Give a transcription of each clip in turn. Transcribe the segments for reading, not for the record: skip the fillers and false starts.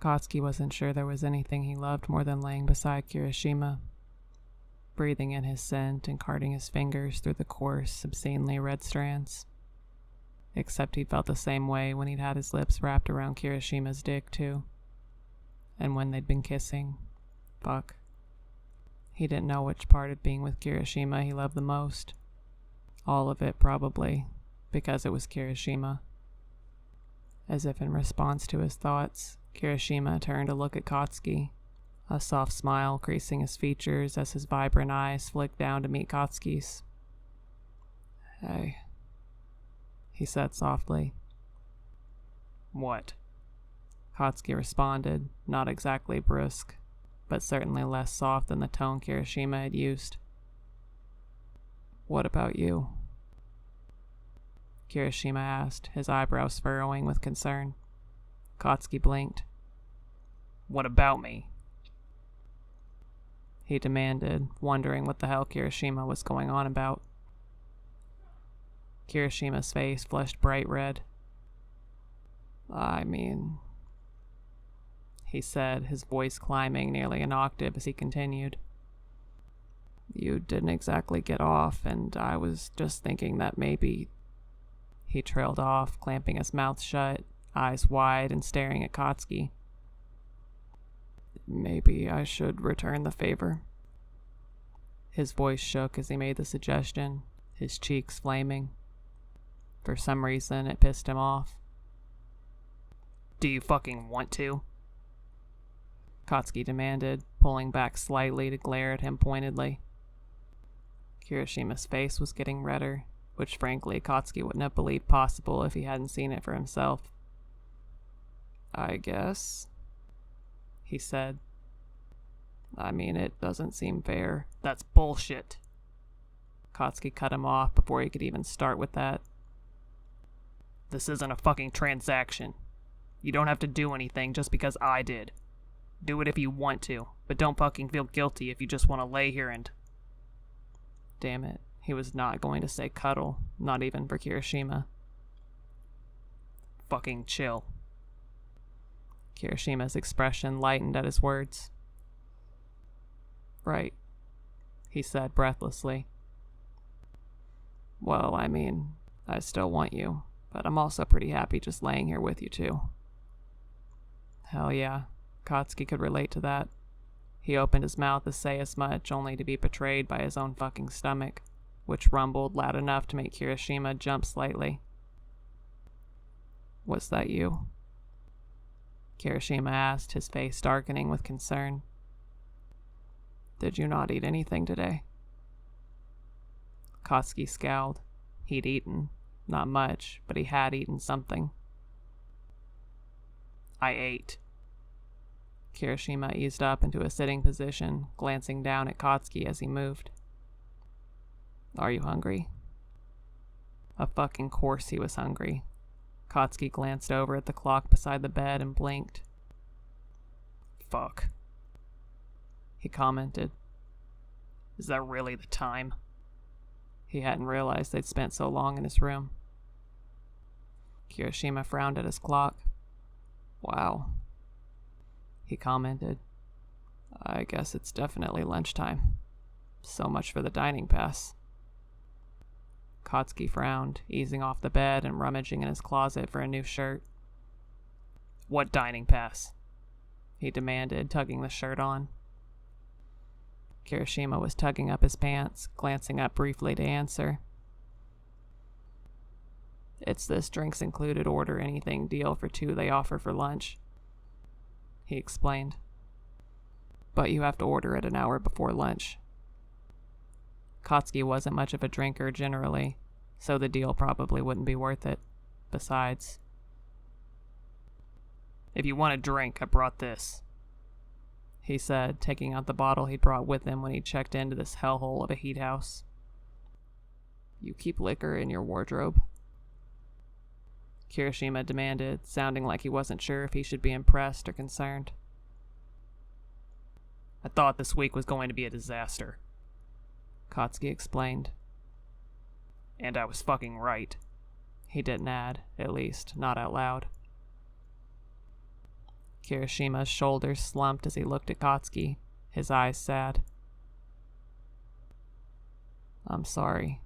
Katsuki wasn't sure there was anything he loved more than laying beside Kirishima, breathing in his scent and carting his fingers through the coarse, obscenely red strands. Except he felt the same way when he'd had his lips wrapped around Kirishima's dick, too. And when they'd been kissing. Fuck. He didn't know which part of being with Kirishima he loved the most. All of it, probably, because it was Kirishima. As if in response to his thoughts, Kirishima turned to look at Katsuki, a soft smile creasing his features as his vibrant eyes flicked down to meet Katsuki's. "Hey," he said softly. "What?" Katsuki responded, not exactly brusque, but certainly less soft than the tone Kirishima had used. "What about you?" Kirishima asked, his eyebrows furrowing with concern. Katsuki blinked. "What about me?" he demanded, wondering what the hell Kirishima was going on about. Kirishima's face flushed bright red. "I mean," he said, his voice climbing nearly an octave as he continued. "You didn't exactly get off, and I was just thinking that maybe..." He trailed off, clamping his mouth shut, eyes wide and staring at Katsuki. "Maybe I should return the favor." His voice shook as he made the suggestion, his cheeks flaming. For some reason, it pissed him off. "Do you fucking want to?" Katsuki demanded, pulling back slightly to glare at him pointedly. Kirishima's face was getting redder, which frankly Katsuki wouldn't have believed possible if he hadn't seen it for himself. "I guess," he said. "I mean, it doesn't seem fair." "That's bullshit." Katsuki cut him off before he could even start with that. "This isn't a fucking transaction. You don't have to do anything just because I did. Do it if you want to, but don't fucking feel guilty if you just want to lay here and..." Damn it, he was not going to say cuddle, not even for Kirishima. "Fucking chill." Kirishima's expression lightened at his words. "Right," he said breathlessly. "Well, I mean, I still want you, but I'm also pretty happy just laying here with you too." Hell yeah, Katsuki could relate to that. He opened his mouth to say as much, only to be betrayed by his own fucking stomach, which rumbled loud enough to make Kirishima jump slightly. "Was that you?" Kirishima asked, his face darkening with concern. "Did you not eat anything today?" Katsuki scowled. He'd eaten. Not much, but he had eaten something. "I ate." Kirishima eased up into a sitting position, glancing down at Katsuki as he moved. "Are you hungry?" Of fucking course he was hungry. Katsuki glanced over at the clock beside the bed and blinked. "Fuck," he commented. "Is that really the time?" He hadn't realized they'd spent so long in his room. Kirishima frowned at his clock. "Wow," he commented. "I guess it's definitely lunchtime. So much for the dining pass." Katsuki frowned, easing off the bed and rummaging in his closet for a new shirt. "What dining pass?" he demanded, tugging the shirt on. Kirishima was tugging up his pants, glancing up briefly to answer. "It's this drinks included order anything deal for 2 they offer for lunch," he explained. "But you have to order it an hour before lunch." Katsuki wasn't much of a drinker generally, so the deal probably wouldn't be worth it. Besides, "If you want a drink, I brought this," he said, taking out the bottle he'd brought with him when he checked into this hellhole of a heat house. "You keep liquor in your wardrobe?" Kirishima demanded, sounding like he wasn't sure if he should be impressed or concerned. "I thought this week was going to be a disaster," Katsuki explained. "And I was fucking right." He didn't add, at least, not out loud. Kirishima's shoulders slumped as he looked at Katsuki, his eyes sad. I'm sorry,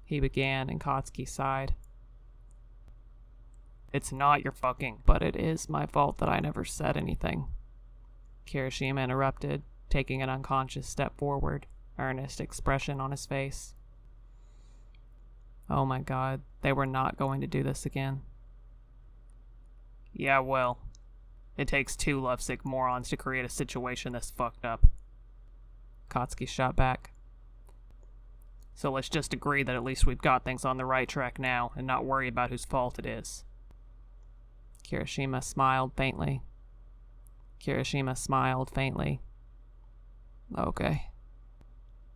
he began, and Katsuki sighed. It's not your fucking, but it is my fault that I never said anything, Kirishima interrupted, taking an unconscious step forward, earnest expression on his face. Oh my god, they were not going to do this again. Yeah, well, it takes two lovesick morons to create a situation this fucked up, Katsuki shot back. So let's just agree that at least we've got things on the right track now and not worry about whose fault it is. Kirishima smiled faintly. Okay,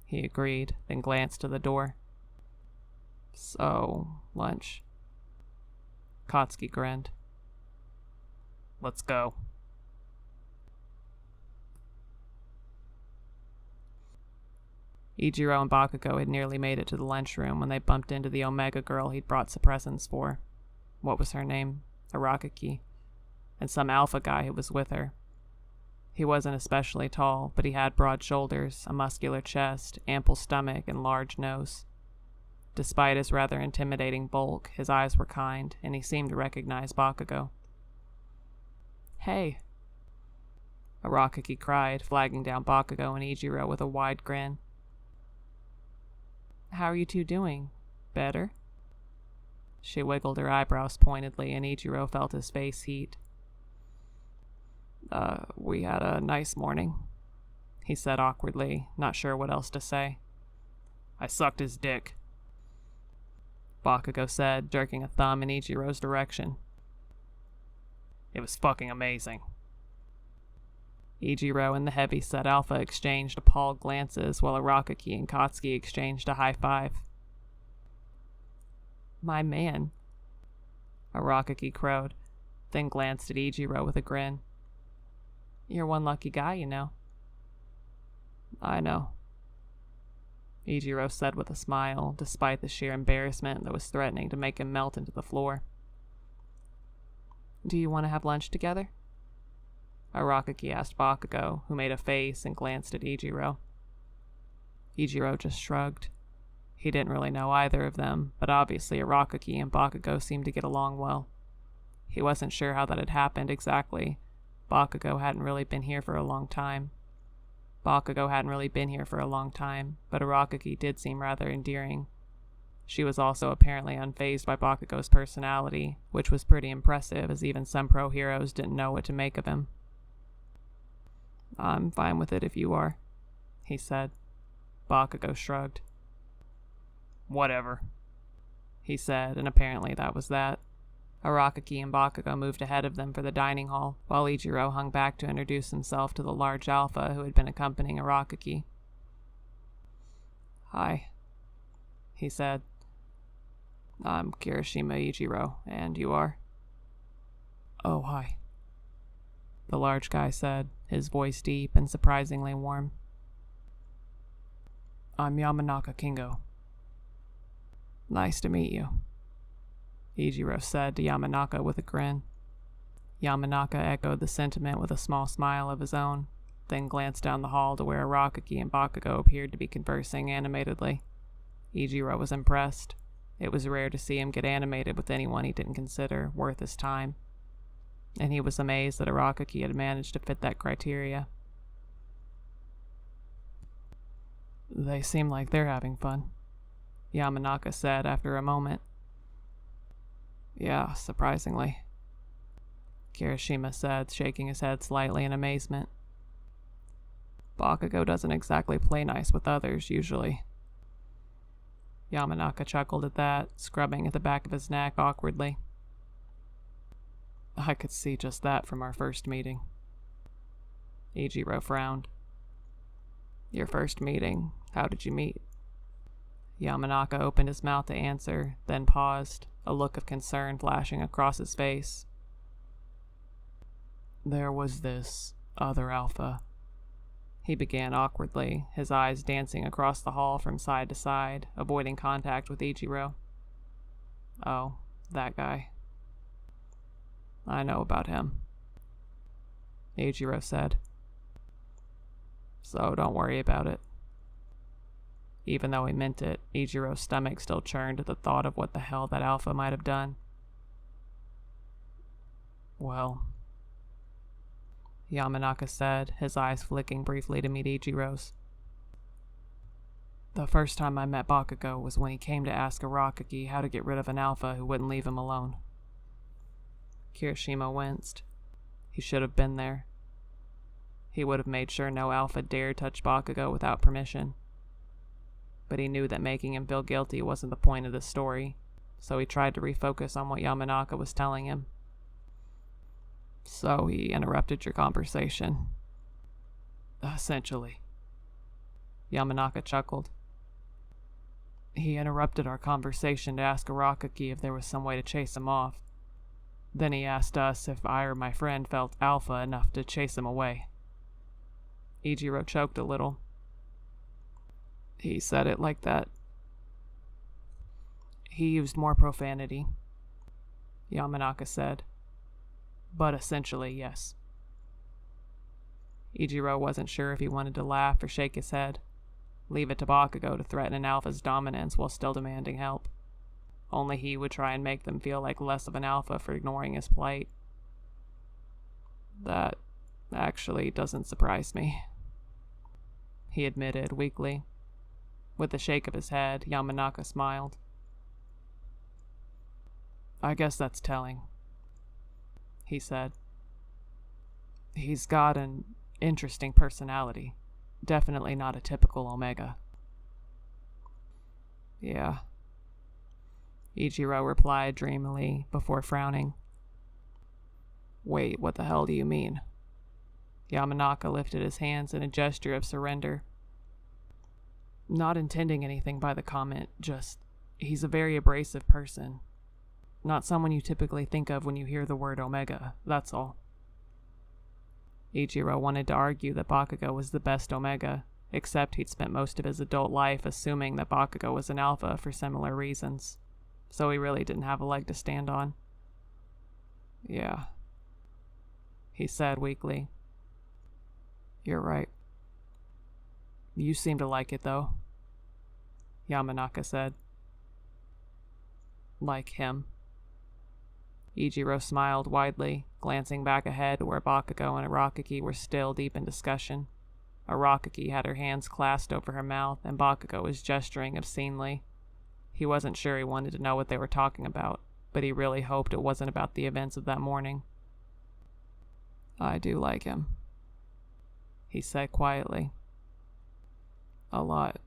he agreed, then glanced to the door. So, lunch? Katsuki grinned. Let's go. Ichiro and Bakugou had nearly made it to the lunchroom when they bumped into the Omega girl he'd brought suppressants for. What was her name? Arakaki. And some alpha guy who was with her. He wasn't especially tall, but he had broad shoulders, a muscular chest, ample stomach, and large nose. Despite his rather intimidating bulk, his eyes were kind, and he seemed to recognize Bakugou. Hey! Arakaki cried, flagging down Bakugou and Ichiro with a wide grin. How are you two doing? Better? She wiggled her eyebrows pointedly, and Ichiro felt his face heat. We had a nice morning, he said awkwardly, not sure what else to say. I sucked his dick, Bakugou said, jerking a thumb in Ichiro's direction. It was fucking amazing. Ichiro and the heavy-set alpha exchanged appalled glances while Arakaki and Katsuki exchanged a high five. My man, Arakaki crowed, then glanced at Ichiro with a grin. You're one lucky guy, you know. I know, Ichiro said with a smile, despite the sheer embarrassment that was threatening to make him melt into the floor. Do you want to have lunch together? Arakaki asked Bakugou, who made a face and glanced at Ichiro. Ichiro just shrugged. He didn't really know either of them, but obviously Arakaki and Bakugou seemed to get along well. He wasn't sure how that had happened exactly. Bakugou hadn't really been here for a long time, but Arakaki did seem rather endearing. She was also apparently unfazed by Bakugou's personality, which was pretty impressive, as even some pro-heroes didn't know what to make of him. I'm fine with it if you are, he said. Bakugou shrugged. Whatever, he said, and apparently that was that. Arakaki and Bakugou moved ahead of them for the dining hall, while Ichiro hung back to introduce himself to the large alpha who had been accompanying Arakaki. Hi, he said. I'm Kirishima Ichiro, and you are? Oh, hi, the large guy said, his voice deep and surprisingly warm. I'm Yamanaka Kingo. Nice to meet you, Ichiro said to Yamanaka with a grin. Yamanaka echoed the sentiment with a small smile of his own, then glanced down the hall to where Arakaki and Bakugou appeared to be conversing animatedly. Ichiro was impressed. It was rare to see him get animated with anyone he didn't consider worth his time, and he was amazed that Arakaki had managed to fit that criteria. They seem like they're having fun, Yamanaka said after a moment. Yeah, surprisingly, Kirishima said, shaking his head slightly in amazement. Bakugou doesn't exactly play nice with others, usually. Yamanaka chuckled at that, scrubbing at the back of his neck awkwardly. I could see just that from our first meeting. Ichiro frowned. Your first meeting? How did you meet? Yamanaka opened his mouth to answer, then paused, a look of concern flashing across his face. There was this other alpha, he began awkwardly, his eyes dancing across the hall from side to side, avoiding contact with Ichiro. Oh, that guy. I know about him. Eijiro said. So don't worry about it. Even though he meant it, Eijiro's stomach still churned at the thought of what the hell that alpha might have done. Well, Yamanaka said, his eyes flicking briefly to meet Eijiro's. The first time I met Bakugou was when he came to ask Arakaki how to get rid of an alpha who wouldn't leave him alone. Kirishima winced. He should have been there. He would have made sure no alpha dared touch Bakugou without permission. But he knew that making him feel guilty wasn't the point of the story, so he tried to refocus on what Yamanaka was telling him. So he interrupted your conversation. Essentially. Yamanaka chuckled. He interrupted our conversation to ask Arakaki if there was some way to chase him off. Then he asked us if I or my friend felt alpha enough to chase him away. Eijiro choked a little. He said it like that. He used more profanity, Yamanaka said. But essentially, yes. Eijiro wasn't sure if he wanted to laugh or shake his head. Leave it to Bakugou to threaten an alpha's dominance while still demanding help. Only he would try and make them feel like less of an alpha for ignoring his plight. That actually doesn't surprise me, he admitted weakly. With a shake of his head, Yamanaka smiled. I guess that's telling, he said. He's got an interesting personality. Definitely not a typical Omega. Yeah, Eiichiro replied dreamily before frowning. Wait, what the hell do you mean? Yamanaka lifted his hands in a gesture of surrender. Not intending anything by the comment, just, he's a very abrasive person. Not someone you typically think of when you hear the word Omega, that's all. Eiichiro wanted to argue that Bakugou was the best Omega, except he'd spent most of his adult life assuming that Bakugou was an alpha for similar reasons, so he really didn't have a leg to stand on. Yeah, he said weakly. You're right. You seem to like it, though, Yamanaka said. Like him. Eiichiro smiled widely, glancing back ahead where Bakugou and Arakaki were still deep in discussion. Arakaki had her hands clasped over her mouth, and Bakugou was gesturing obscenely. He wasn't sure he wanted to know what they were talking about, but he really hoped it wasn't about the events of that morning. I do like him, he said quietly. A lot.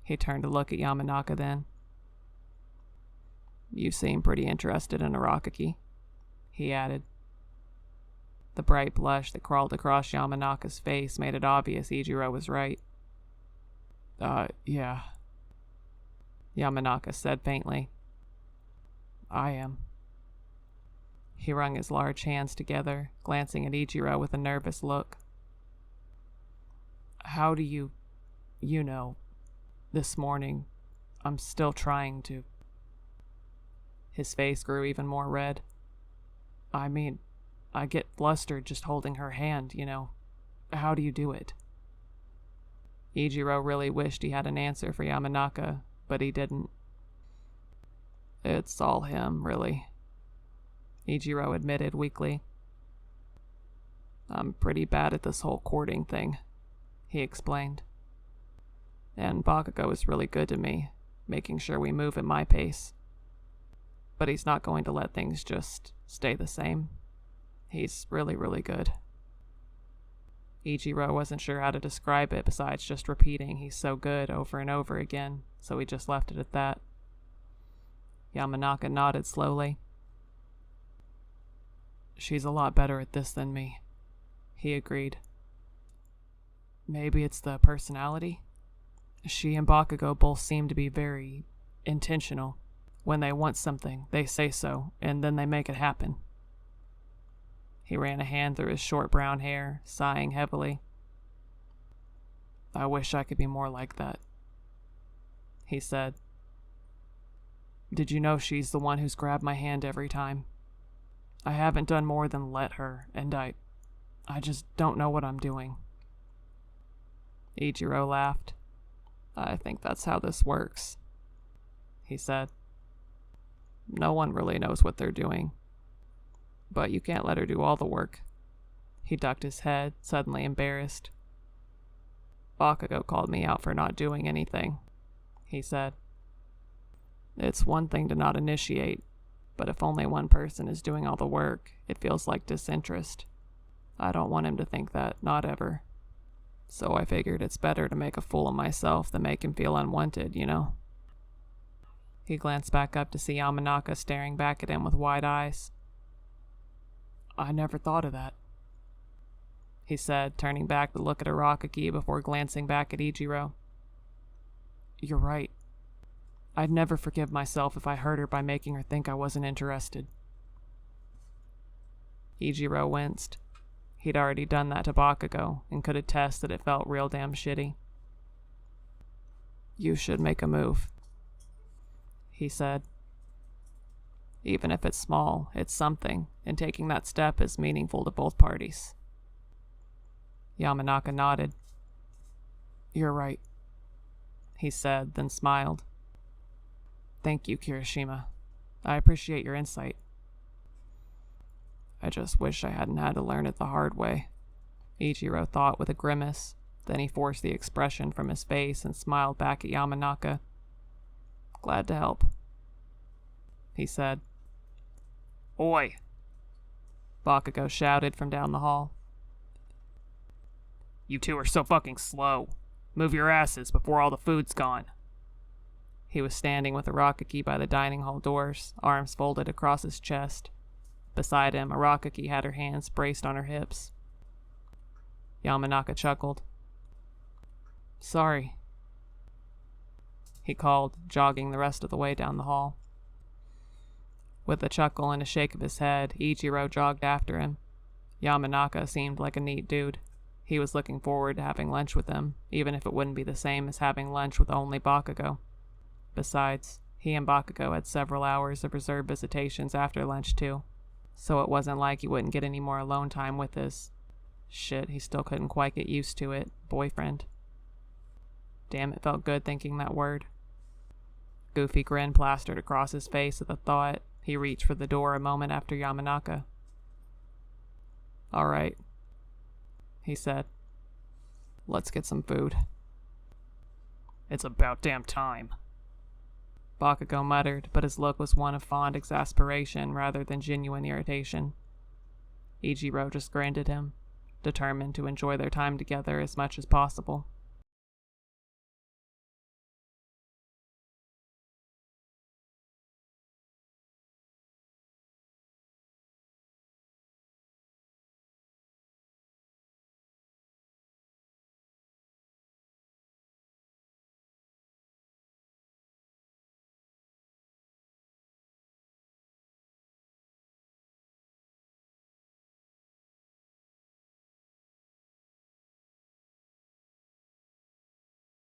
He turned to look at Yamanaka then. You seem pretty interested in Arakaki, he added. The bright blush that crawled across Yamanaka's face made it obvious Eiichiro was right. Yeah, Yamanaka said faintly. I am. He wrung his large hands together, glancing at Eiichiro with a nervous look. How do you know, this morning, I'm still trying to... His face grew even more red. I mean, I get flustered just holding her hand, you know. How do you do it? Eiichiro really wished he had an answer for Yamanaka, but he didn't. It's all him, really, Eiichiro admitted weakly. I'm pretty bad at this whole courting thing, he explained. And Bakugou is really good to me, making sure we move at my pace. But he's not going to let things just stay the same. He's really, really good. Eiichiro wasn't sure how to describe it besides just repeating he's so good over and over again, so he just left it at that. Yamanaka nodded slowly. She's a lot better at this than me, he agreed. Maybe it's the personality? She and Bakugou both seem to be very intentional. When they want something, they say so, and then they make it happen. He ran a hand through his short brown hair, sighing heavily. I wish I could be more like that, he said. Did you know she's the one who's grabbed my hand every time? I haven't done more than let her, and I I just don't know what I'm doing. Ichiro laughed. I think that's how this works, he said. No one really knows what they're doing. But you can't let her do all the work. He ducked his head, suddenly embarrassed. Bakugou called me out for not doing anything, he said. It's one thing to not initiate, but if only one person is doing all the work, it feels like disinterest. I don't want him to think that, not ever. So I figured it's better to make a fool of myself than make him feel unwanted, you know? He glanced back up to see Yamanaka staring back at him with wide eyes. I never thought of that, he said, turning back to look at Arakaki before glancing back at Ichiro. You're right. I'd never forgive myself if I hurt her by making her think I wasn't interested. Ichiro winced. He'd already done that to Bakugou and could attest that it felt real damn shitty. You should make a move, he said. Even if it's small, it's something, and taking that step is meaningful to both parties. Yamanaka nodded. You're right, he said, then smiled. Thank you, Kirishima. I appreciate your insight. I just wish I hadn't had to learn it the hard way, Ichiro thought with a grimace. Then he forced the expression from his face and smiled back at Yamanaka. Glad to help, he said. Oi! Bakugou shouted from down the hall. You two are so fucking slow. Move your asses before all the food's gone. He was standing with Arakaki by the dining hall doors, arms folded across his chest. Beside him, Arakaki had her hands braced on her hips. Yamanaka chuckled. Sorry, he called, jogging the rest of the way down the hall. With a chuckle and a shake of his head, Ichiro jogged after him. Yamanaka seemed like a neat dude. He was looking forward to having lunch with him, even if it wouldn't be the same as having lunch with only Bakugou. Besides, he and Bakugou had several hours of reserved visitations after lunch too, so it wasn't like he wouldn't get any more alone time with his... shit, he still couldn't quite get used to it, boyfriend. Damn, it felt good thinking that word. Goofy grin plastered across his face at the thought. He reached for the door a moment after Yamanaka. All right, he said. Let's get some food. It's about damn time, Bakugou muttered, but his look was one of fond exasperation rather than genuine irritation. Ichiro just grinned at him, determined to enjoy their time together as much as possible.